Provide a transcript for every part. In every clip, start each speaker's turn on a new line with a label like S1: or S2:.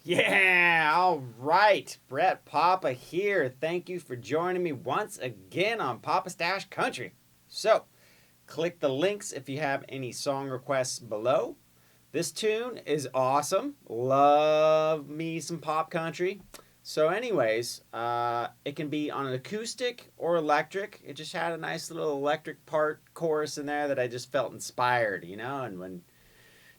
S1: Yeah, all right. Brett Papa here. Thank you for joining me once again on Papastache Country. So, click the links if you have any song requests below. This tune is awesome. Love me some pop country. So anyways, it can be on an acoustic or electric. It just had a nice little electric part chorus in there that I just felt inspired, and when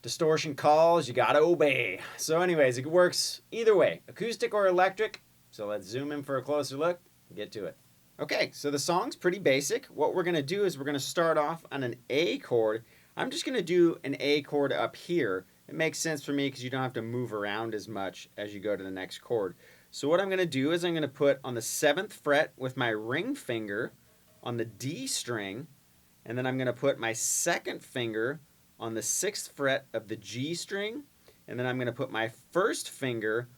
S1: distortion calls, you gotta obey. So anyways, it works either way, acoustic or electric. So let's zoom in for a closer look and get to it. Okay, so the song's pretty basic. What we're gonna do is we're gonna start off on an A chord. I'm just gonna do an A chord up here. It makes sense for me because you don't have to move around as much as you go to the next chord. So what I'm gonna do is I'm gonna put on the 7th fret with my ring finger on the D string, and then I'm gonna put my 2nd finger on the 6th fret of the G string, and then I'm going to put my 1st finger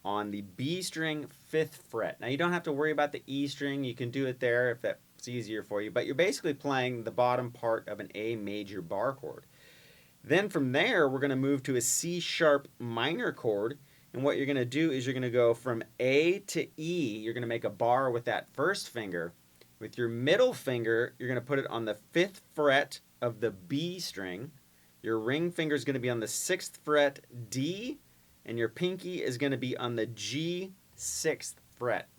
S1: on the B string 5th fret. Now you don't have to worry about the E string, you can do it there if that's easier for you, but you're basically playing the bottom part of an A major bar chord. Then from there we're going to move to a C sharp minor chord, and what you're going to do is you're going to go from A to E. You're going to make a bar with that 1st finger. With your middle finger you're going to put it on the 5th fret of the B string. Your ring finger is going to be on the 6th fret D, and your pinky is going to be on the G 6th fret.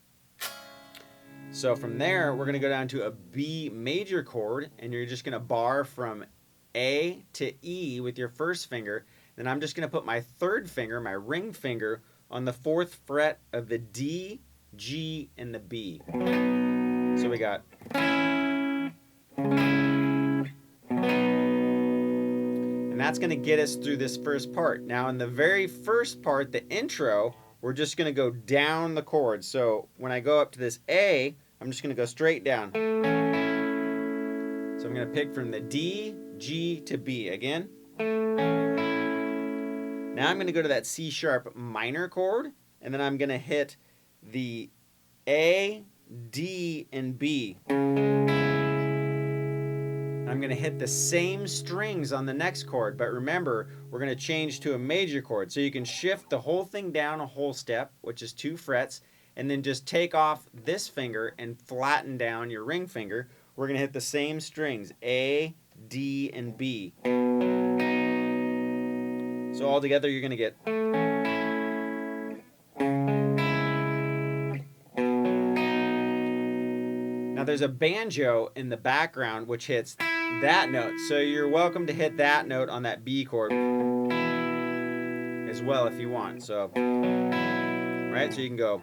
S1: So from there, we're going to go down to a B major chord, and you're just going to bar from A to E with your 1st finger. Then I'm just going to put my 3rd finger, my ring finger, on the 4th fret of the D, G, and the B. So we got... And that's going to get us through this first part. Now in the very first part, the intro, we're just going to go down the chord. So when I go up to this A, I'm just going to go straight down. So I'm going to pick from the D, G to B again. Now I'm going to go to that C sharp minor chord, and then I'm going to hit the A, D, and B. I'm going to hit the same strings on the next chord, but remember, we're going to change to a major chord. So you can shift the whole thing down a whole step, which is 2 frets, and then just take off this finger and flatten down your ring finger. We're going to hit the same strings, A, D, and B. So all together you're going to get... Now there's a banjo in the background which hits that note, so you're welcome to hit that note on that B chord as well if you want. So, right, so you can go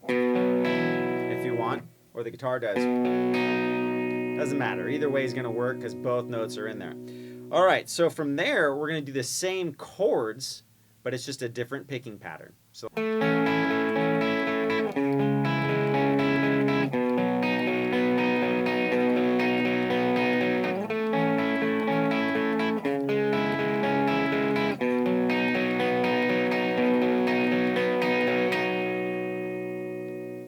S1: if you want, or the guitar does. Doesn't matter. Either way is going to work because both notes are in there. All right, so from there we're going to do the same chords, but it's just a different picking pattern. So.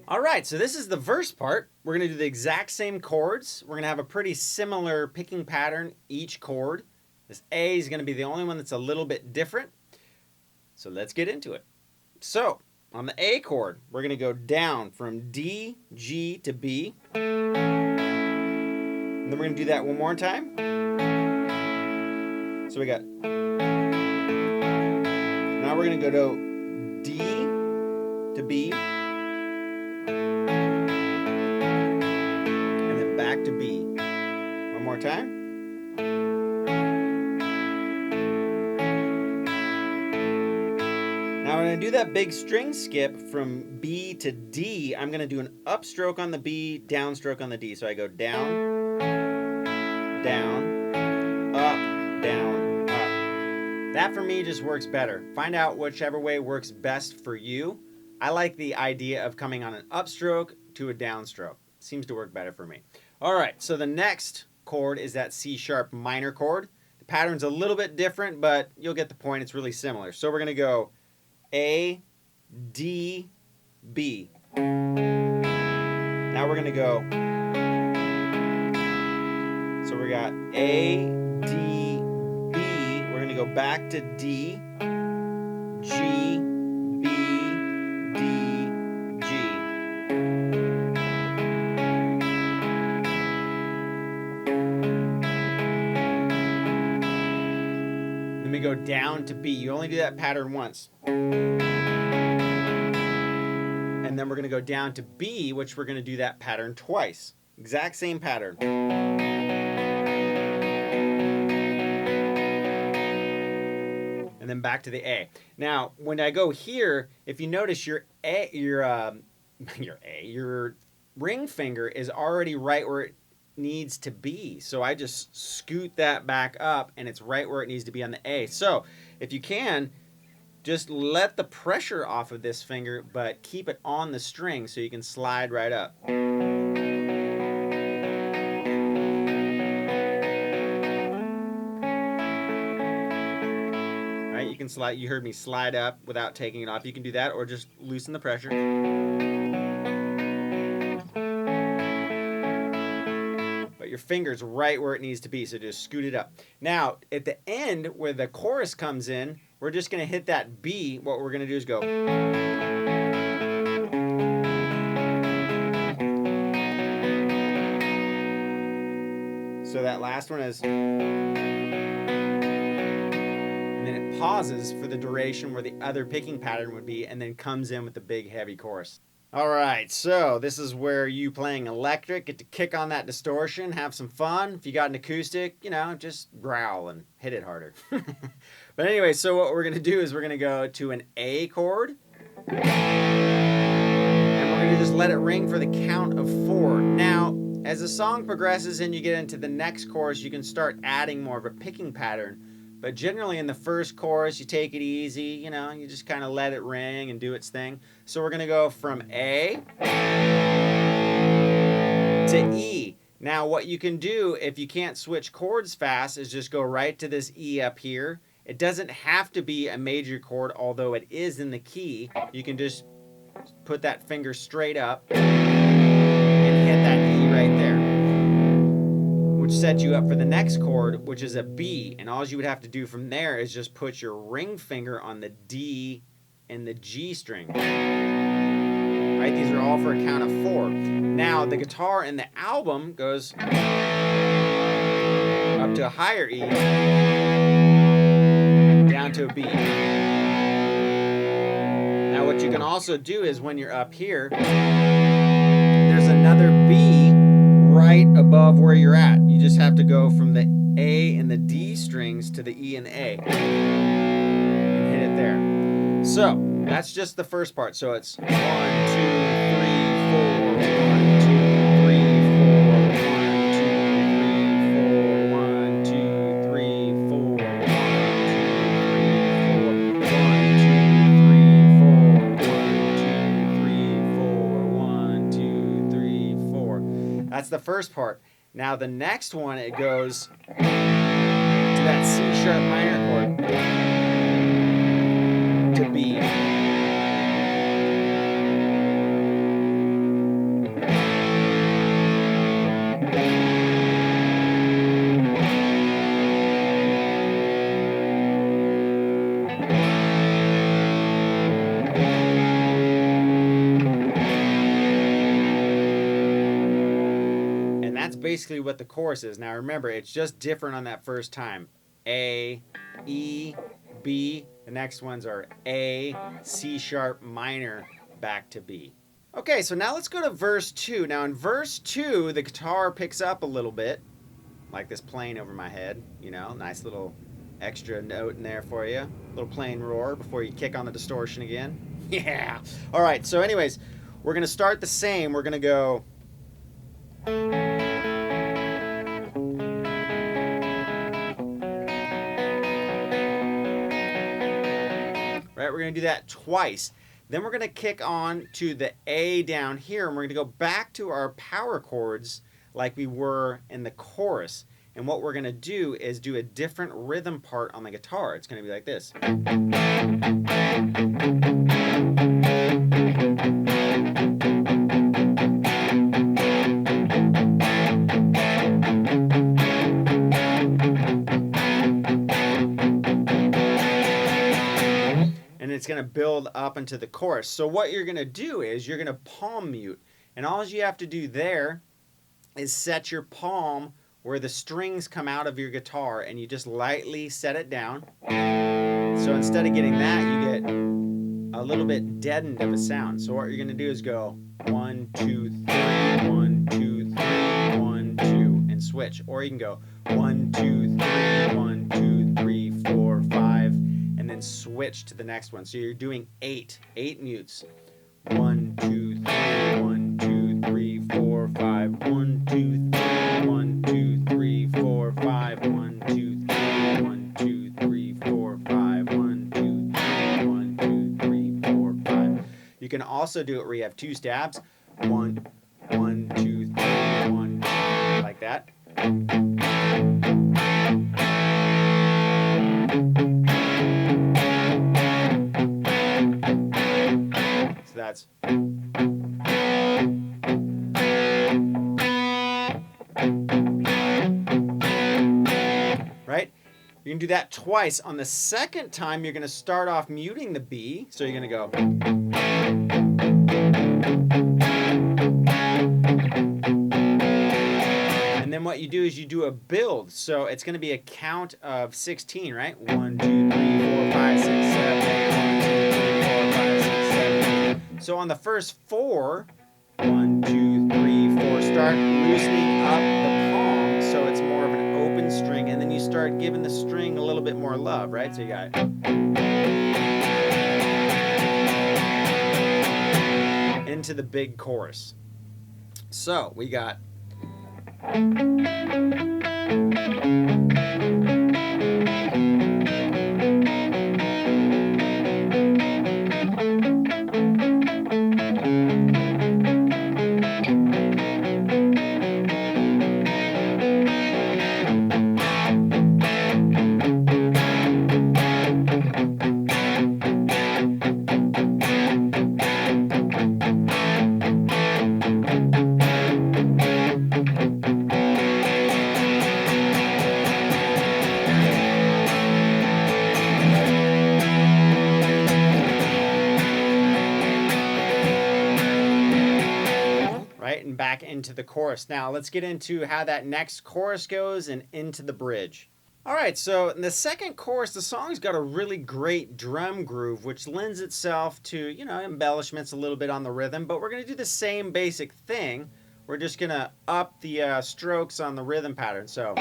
S1: Alright, so this is the verse part. We're going to do the exact same chords. We're going to have a pretty similar picking pattern each chord. This A is going to be the only one that's a little bit different. So let's get into it. So, on the A chord, we're going to go down from D, G to B. And then we're going to do that one more time. So we got... Now we're going to go to D to B. To B. One more time. Now when I do that big string skip from B to D, I'm going to do an upstroke on the B, downstroke on the D. So I go down, down, up, down, up. That for me just works better. Find out whichever way works best for you. I like the idea of coming on an upstroke to a downstroke. Seems to work better for me. All right, so the next chord is that C sharp minor chord. The pattern's a little bit different, but you'll get the point. It's really similar. So we're going to go A, D, B. Now we're going to go. So we got A, D, B. We're going to go back to D, G, B, D, G. Then we go down to B. You only do that pattern once. And then we're going to go down to B, which we're going to do that pattern twice. Exact same pattern. And then back to the A. Now, when I go here, if you notice your ring finger is already right where it needs to be. So I just scoot that back up and it's right where it needs to be on the A. So if you can, just let the pressure off of this finger, but keep it on the string so you can slide right up. Right, you can slide, you heard me slide up without taking it off. You can do that or just loosen the pressure. But your finger's right where it needs to be, so just scoot it up. Now, at the end where the chorus comes in, we're just going to hit that B. What we're going to do is go. So that last one is. And then it pauses for the duration where the other picking pattern would be, and then comes in with the big heavy chorus. All right, so this is where you playing electric get to kick on that distortion, have some fun. If you got an acoustic, you know, just growl and hit it harder. But anyway, so what we're going to do is we're going to go to an A chord. And we're going to just let it ring for the count of 4. Now, as the song progresses and you get into the next chorus, you can start adding more of a picking pattern. But generally in the first chorus, you take it easy, you know, you just kind of let it ring and do its thing. So we're going to go from A to E. Now, what you can do if you can't switch chords fast is just go right to this E up here. It doesn't have to be a major chord, although it is in the key. You can just put that finger straight up and hit that E right there, which sets you up for the next chord, which is a B. And all you would have to do from there is just put your ring finger on the D and the G string. Right? These are all for a count of 4. Now, the guitar in the album goes up to a higher E, down to a B. Now, what you can also do is when you're up here, there's another B right above where you're at. You just have to go from the A and the D strings to the E and the A and hit it there. So that's just the first part. So it's 1, 2, 3, 4, 1, 2, 3, 4, 1, 2, 3, 4, 1, 2, 3, 4. That's the first part. Now the next one, it goes to that C sharp minor chord to B. That's basically what the chorus is. Now remember, it's just different on that first time. A, E, B. The next ones are A, C sharp minor, back to B. Okay, so now let's go to verse 2. Now in verse 2, the guitar picks up a little bit, like this playing over my head, you know, nice little extra note in there for you. A little plain roar before you kick on the distortion again. Yeah. All right, so anyways, we're going to start the same. We're going to go... Right, we're going to do that twice. Then we're going to kick on to the A down here, and we're going to go back to our power chords like we were in the chorus. And what we're going to do is do a different rhythm part on the guitar. It's going to be like this. And it's going to build up into the chorus. So what you're going to do is you're going to palm mute. And all you have to do there is set your palm where the strings come out of your guitar, and you just lightly set it down. So instead of getting that, you get a little bit deadened of a sound. So what you're going to do is go 1, 2, 3, 1, 2, 3, 1, 2, and switch. Or you can go 1, 2, 3, 1, 2, 3, 4, 5, and then switch to the next one. So you're doing 8 mutes. 1, 2, 3, 1, 2, 3, 4, 5, 1, 2, 3, 1, 2, 3, 4, 5, 1, 2, 3, 1, 2, 3, 4, 5, 1, 2, 3, 1, 2, 3, 4, 5. You can also do it where you have 2 stabs. 1, 1, 2, 3, 1, like that. So that's. Right? You can do that twice. On the second time, you're going to start off muting the B. So you're going to go. And then what you do is you do a build. So it's going to be a count of 16, right? 1, 2, 3, 4, 5, 6, 7, 8. 1, 2, 3, 4, 5, 6, 7, 8. So on the first 4, 1, 2, 3, 4, start loosening up the palm so it's more of an open string, and then you start giving the string a little bit more love, right? So you got into the big chorus. So we got. And back into the chorus. Now let's get into how that next chorus goes and into the bridge. All right, so in the second chorus, the song's got a really great drum groove, which lends itself to, you know, embellishments a little bit on the rhythm, but we're going to do the same basic thing. We're just going to up the strokes on the rhythm pattern. So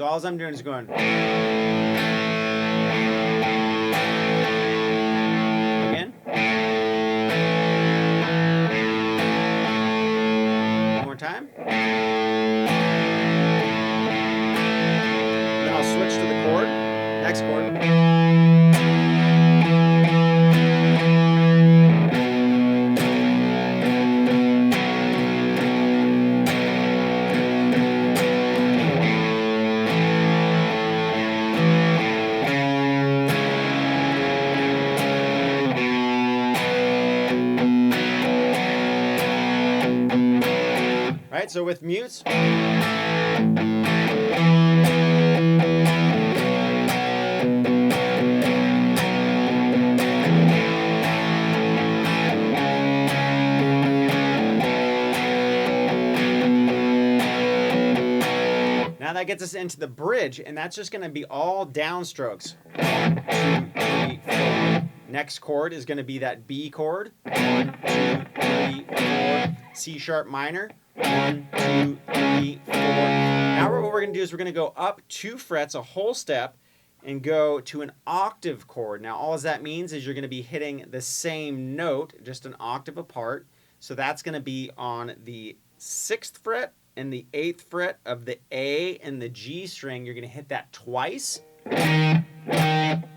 S1: all I'm doing is going. Time. Then I'll switch to the chord, next chord. Right, so with mutes. Now that gets us into the bridge, and that's just going to be all downstrokes. 1, 2, 3, 4. Next chord is going to be that B chord. 1, 2, 3, 4. C sharp minor. 1, 2, 3, 4. Now what we're going to do is we're going to go up 2 frets, a whole step, and go to an octave chord. Now all that means is you're going to be hitting the same note, just an octave apart. So that's going to be on the 6th fret and the 8th fret of the A and the G string. You're going to hit that twice.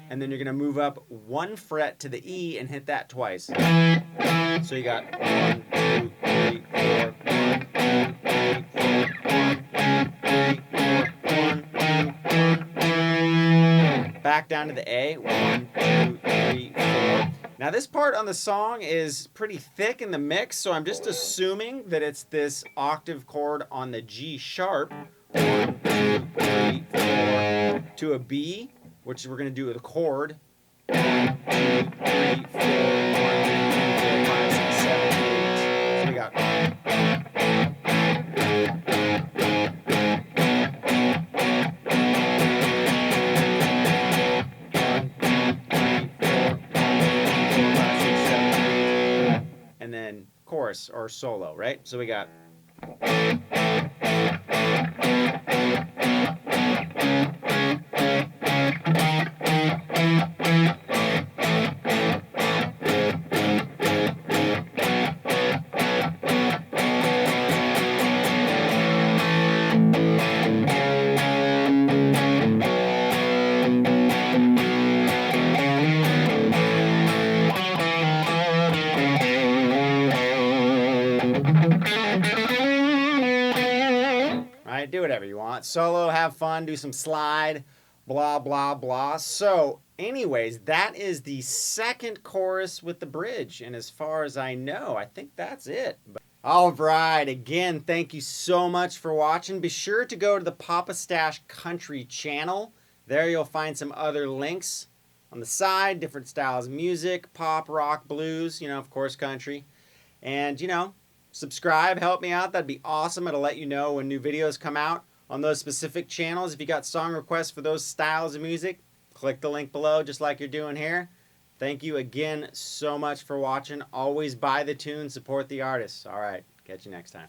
S1: and then you're going to move up 1 fret to the E and hit that twice. So you got 1, 2, 3, 4, 1, 2, 3, 4, 1, 2, 3, 4, 1, 2, 1. Back down to the A, 1, 2, 3, 4. Now this part on the song is pretty thick in the mix, so I'm just assuming that it's this octave chord on the G sharp, 1, 2, 3, 4, to a B, which we're going to do with a chord, 1, 2, 3, 4, 1, 2, 3, 4, 5, 6, 7, 8. So we got. And then chorus or solo, right? So we got. Right, do whatever you want. Solo, have fun, do some slide, blah, blah, blah. So, anyways, that is the second chorus with the bridge. And as far as I know, I think that's it. All right, again, thank you so much for watching. Be sure to go to the Papastache Country channel. There you'll find some other links on the side, different styles of music, pop, rock, blues, of course, country. And, subscribe, help me out. That'd be awesome. It'll let you know when new videos come out on those specific channels. If you got song requests for those styles of music, click the link below just like you're doing here. Thank you again so much for watching. Always buy the tune, support the artists. All right, catch you next time.